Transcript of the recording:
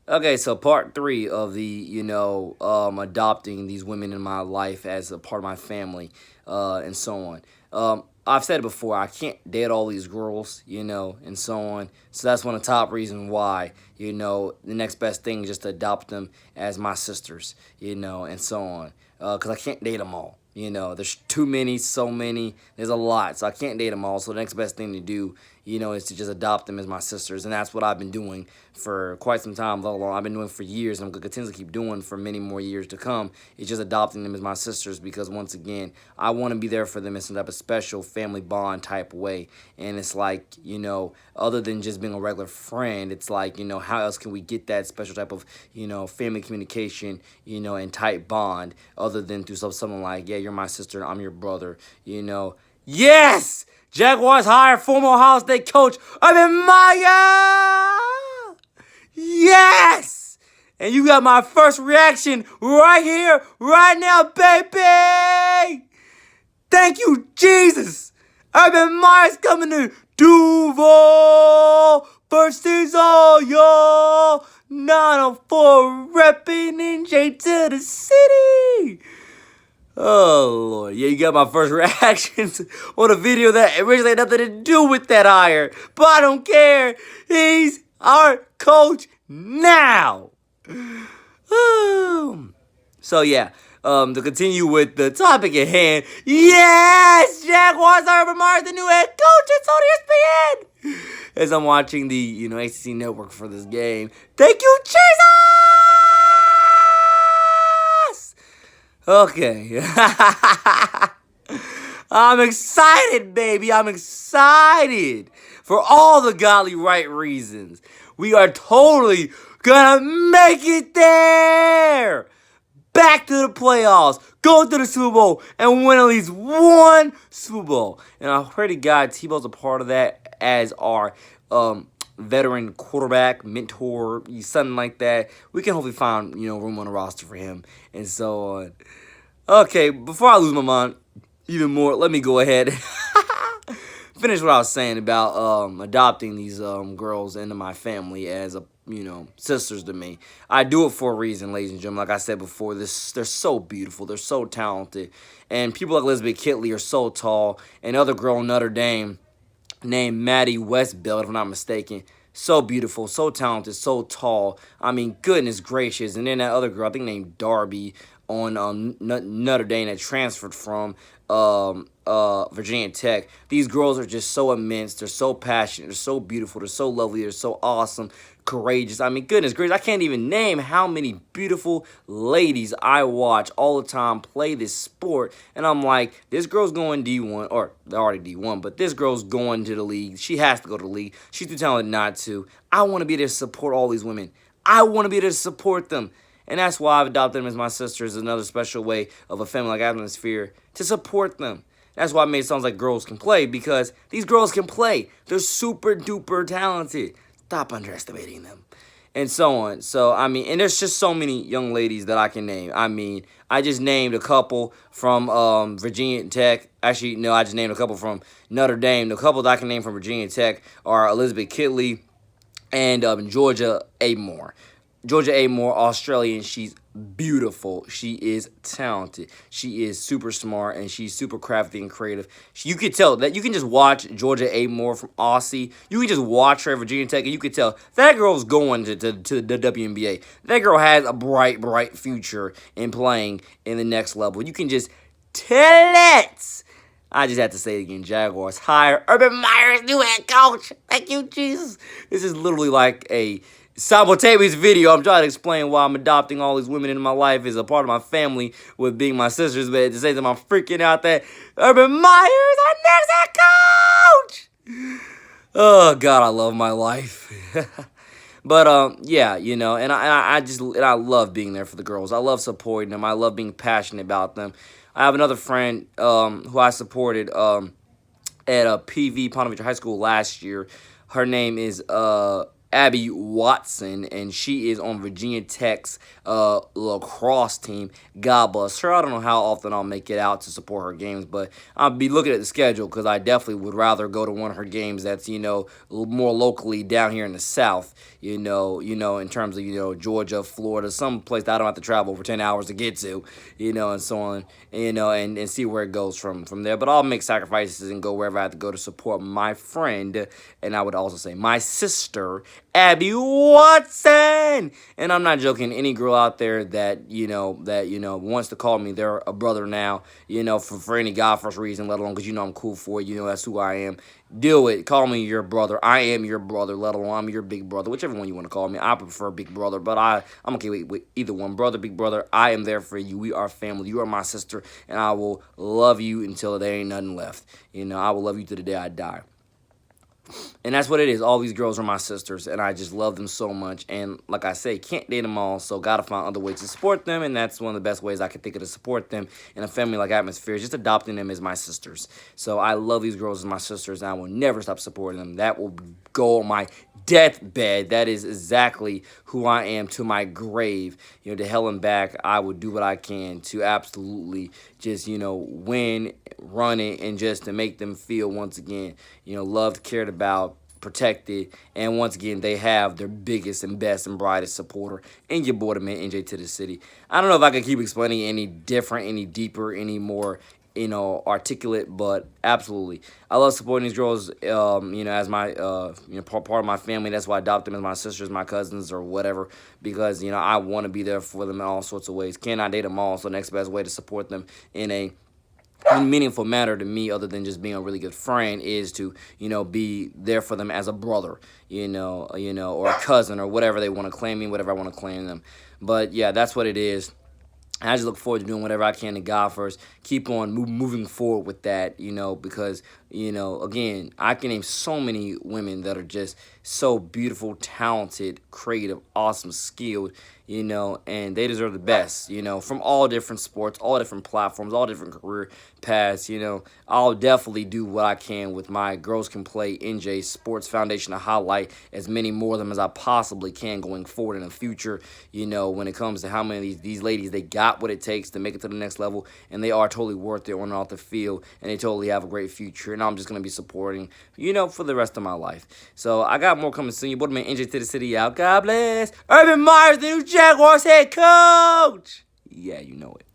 Okay, so part three of the adopting these women in my life as a part of my family, and so on. I've said it before. I can't date all these girls, and so on. So that's one of the top reasons why, the next best thing is just to adopt them as my sisters, and so on. Because I can't date them all. There's too many, so many. There's a lot, so I can't date them all. So the next best thing to do, is to just adopt them as my sisters, and that's what I've been doing for quite some time. Though I've been doing for years, and I'm gonna continue to keep doing for many more years to come. It's just adopting them as my sisters because once again, I want to be there for them in some type of special family bond type way. And it's like other than just being a regular friend, it's like how else can we get that special type of family communication, and tight bond other than through something like, yeah, you're my sister, I'm your brother, Yes! Jaguars hire former Ohio State coach Urban Meyer! Yes! And you got my first reaction right here, right now, baby! Thank you, Jesus! Urban Meyer's coming to Duval versus all y'all! 904 repping NJ to the city! Oh Lord, yeah, you got my first reactions on a video that originally had nothing to do with that hire, but I don't care. He's our coach now. So yeah, to continue with the topic at hand, yes, Jaguars are Urban Meyer, the new head coach. It's on ESPN. As I'm watching the ACC network for this game, thank you, Jesus. Okay. I'm excited, baby. I'm excited for all the godly right reasons. We are totally gonna make it there. Back to the playoffs, go to the Super Bowl, and win at least one Super Bowl. And I pray to God Tebow's a part of that as our veteran quarterback, mentor, something like that. We can hopefully find room on the roster for him and so on. Okay, before I lose my mind even more, let me go ahead finish what I was saying about adopting these girls into my family as a sisters to me. I do it for a reason, ladies and gentlemen. Like I said before, they're so beautiful, they're so talented, and people like Elizabeth Kitley are so tall. Another girl in Notre Dame named Maddie Westbelt, if I'm not mistaken. So beautiful, so talented, so tall. I mean, goodness gracious. And then that other girl, I think named Darby, on Notre Dame that transferred from Virginia Tech. These girls are just so immense. They're so passionate. They're so beautiful. They're so lovely. They're so awesome, courageous. I mean, goodness gracious, I can't even name how many beautiful ladies I watch all the time play this sport. And I'm like, this girl's going D1, or they're already D1, but this girl's going to the league. She has to go to the league. She's too talented not to. I want to be there to support all these women. I want to be there to support them. And that's why I've adopted them as my sisters, another special way of a family like atmosphere to support them. That's why I made it sound like girls can play, because these girls can play. They're super duper talented. Stop underestimating them. And so on. So, I mean, and there's just so many young ladies that I can name. I mean, I just named a couple from Virginia Tech. Actually, no, I just named a couple from Notre Dame. The couple that I can name from Virginia Tech are Elizabeth Kitley and Georgia Amore. Georgia Amore, Australian. She's beautiful. She is talented. She is super smart, and she's super crafty and creative. You could tell that. You can just watch Georgia Amore from Aussie. You can just watch her at Virginia Tech, and you could tell that girl's going to the WNBA. That girl has a bright future in playing in the next level. You can just tell it. I just have to say it again. Jaguars hire Urban Meyer as new head coach. Thank you, Jesus. This is literally like a simultaneous video. I'm trying to explain why I'm adopting all these women into my life as a part of my family with being my sisters, but at the same time, I'm freaking out that Urban Meyer is our next head coach. Oh God, I love my life. But yeah, and I love being there for the girls. I love supporting them. I love being passionate about them. I have another friend who I supported at PV Ponte Vedra High School last year. Her name is Abby Watson, and she is on Virginia Tech's lacrosse team. God bless her. I don't know how often I'll make it out to support her games, but I'll be looking at the schedule because I definitely would rather go to one of her games that's more locally down here in the South. In terms of Georgia, Florida, some place that I don't have to travel for 10 hours to get to. And so on. And see where it goes from there. But I'll make sacrifices and go wherever I have to go to support my friend, and I would also say my sister, Abby Watson. And I'm not joking. Any girl out there that wants to call me their a brother now, for any God first reason, let alone because I'm cool for it. That's who I am. Do it. Call me your brother. I am your brother, let alone I'm your big brother, whichever one you want to call me. I prefer big brother, but I'm okay with either one. Brother, big brother, I am there for you. We are family. You are my sister, and I will love you until there ain't nothing left. I will love you to the day I die. And that's what it is. All these girls are my sisters, and I just love them so much. And like I say, can't date them all, so gotta find other ways to support them. And that's one of the best ways I can think of to support them in a family-like atmosphere, just adopting them as my sisters. So I love these girls as my sisters, and I will never stop supporting them. That will go on my deathbed. That is exactly who I am to my grave. To hell and back, I would do what I can to absolutely just, win, run it, and just to make them feel once again, loved, cared about, protected, and once again, they have their biggest and best and brightest supporter in your boy, the man, NJ to the city. I don't know if I can keep explaining any different, any deeper, any more, articulate, but absolutely. I love supporting these girls, as my, part of my family. That's why I adopt them as my sisters, my cousins, or whatever, because, I want to be there for them in all sorts of ways. Cannot date them all, so the next best way to support them in a meaningful matter to me, other than just being a really good friend, is to be there for them as a brother, or a cousin, or whatever they want to claim me, whatever I want to claim them. But yeah, that's what it is. I just look forward to doing whatever I can to God first. Keep on moving forward with that, because, again, I can name so many women that are just so beautiful, talented, creative, awesome, skilled, and they deserve the best, from all different sports, all different platforms, all different career paths. I'll definitely do what I can with my Girls Can Play NJ Sports Foundation to highlight as many more of them as I possibly can going forward in the future, when it comes to how many of these ladies, they got what it takes to make it to the next level, and they are totally worth it on and off the field, and they totally have a great future, and I'm just going to be supporting, for the rest of my life. So I got more coming soon. Your boy, man, NJ to the city out. God bless. Urban Meyer's the new Jaguars head coach. Yeah, you know it.